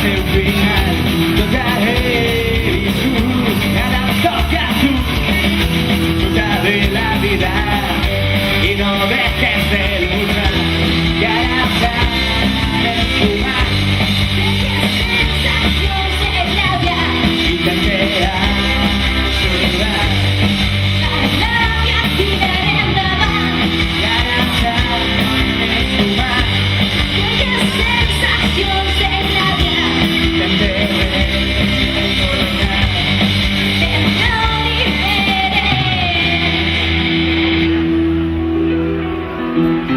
seu final. Toca y tú, ahora toca tú. Disfruta de la vida y no dejes de luchar. Y ahora sal en tu mar. Y tantea soledad. Y ahora sal en tu mar.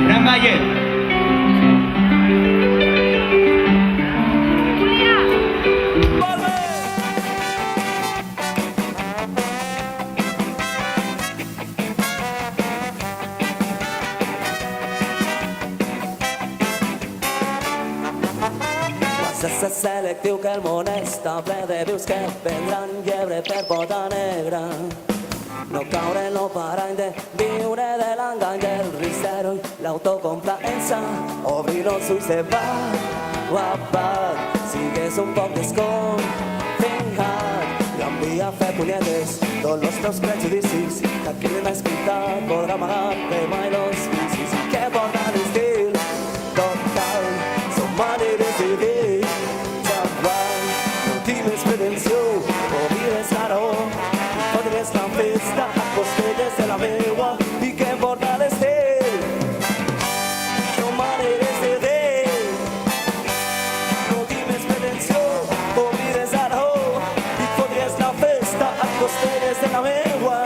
Gran Valle. És selectiu que el món està ple de vius que vendran llebre per bota negra. No caure, no parar de viure de l'engany del risc zero i l'autocomplaença. Obrir els ulls de guapat, sigues un poc desconfiat. Canvia, fer punyetes, tots els teus prejudicis, que aquí l'ha escritat podrà amagar-te mai els vicis. Que porta l'estil total, són maneres de dir. Tienes pretensió, oblides la raó, podries la festa a costelles de la meua i que porta l'estel. Són maneres de dir. No tienes pretensió, oblides la raó i podries la festa a costelles de la meua.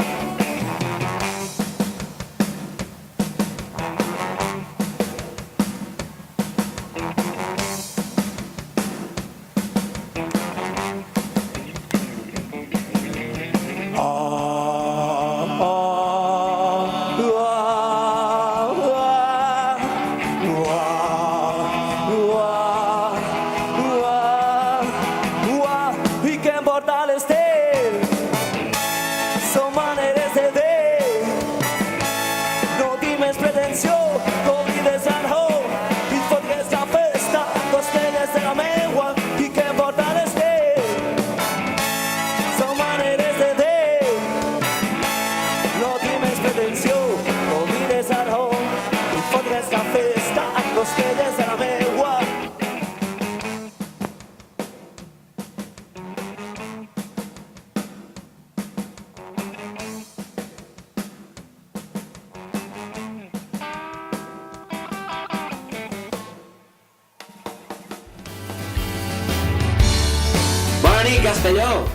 Castelló!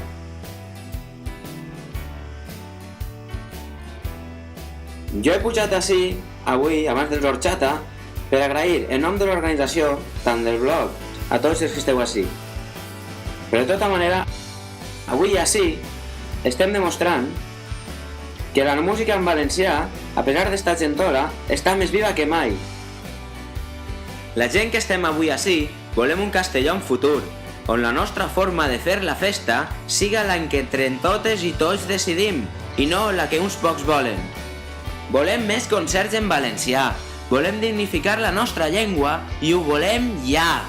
Jo he pujat ací, avui, abans dels Horchata, per agrair, en nom de l'organització, tant del blog, a tots els que esteu ací. Però de tota manera, avui ací, estem demostrant que la música en valencià, a pesar d'estar gentola, està més viva que mai. La gent que estem avui ací, volem un Castelló en futur, on la nostra forma de fer la festa siga la que entre totes i tots decidim, i no la que uns pocs volen. Volem més concerts en valencià, volem dignificar la nostra llengua i ho volem ja.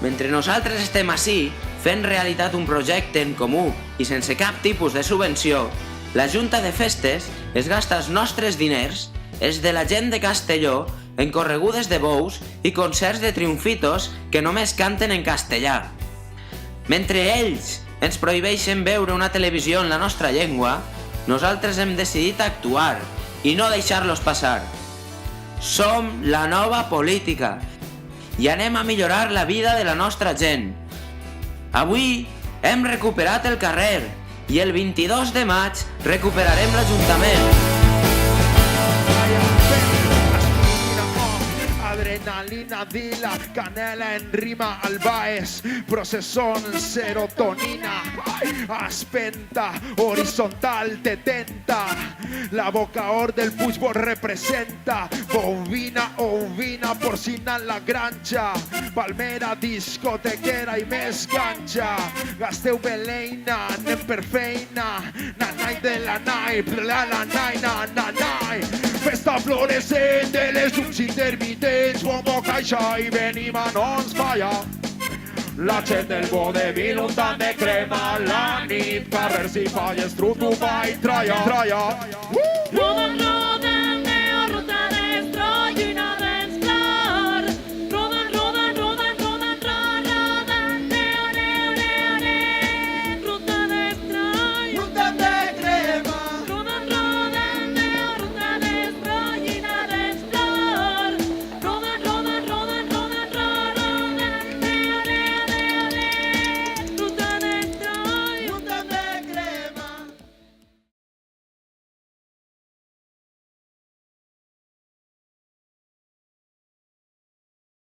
Mentre nosaltres estem ací, fent realitat un projecte en comú i sense cap tipus de subvenció, la Junta de Festes es gasta els nostres diners, els de la gent de Castelló, en corregudes de bous i concerts de triomfitos que només canten en castellà. Mentre ells ens prohibeixen veure una televisió en la nostra llengua, nosaltres hem decidit actuar i no deixar-los passar. Som la nova política i anem a millorar la vida de la nostra gent. Avui hem recuperat el carrer i el 22 de maig recuperarem l'Ajuntament. Adrenalina, dila, canela en rima al baes, procesón, serotonina, aspenta, horizontal, tetenta, la boca or del fútbol representa, bovina, ovina, porcina en la granja, palmera, discotequera i més ganxa, gasteu beleina, anem per feina, nanai de la nai, la nai, nanai, festa florescent de les llums intermitents, bombo caixa i venim a no ens falla. La gent del vodevil un tant de crema a la nit, carrers i falles, trutupa i tralla. Todos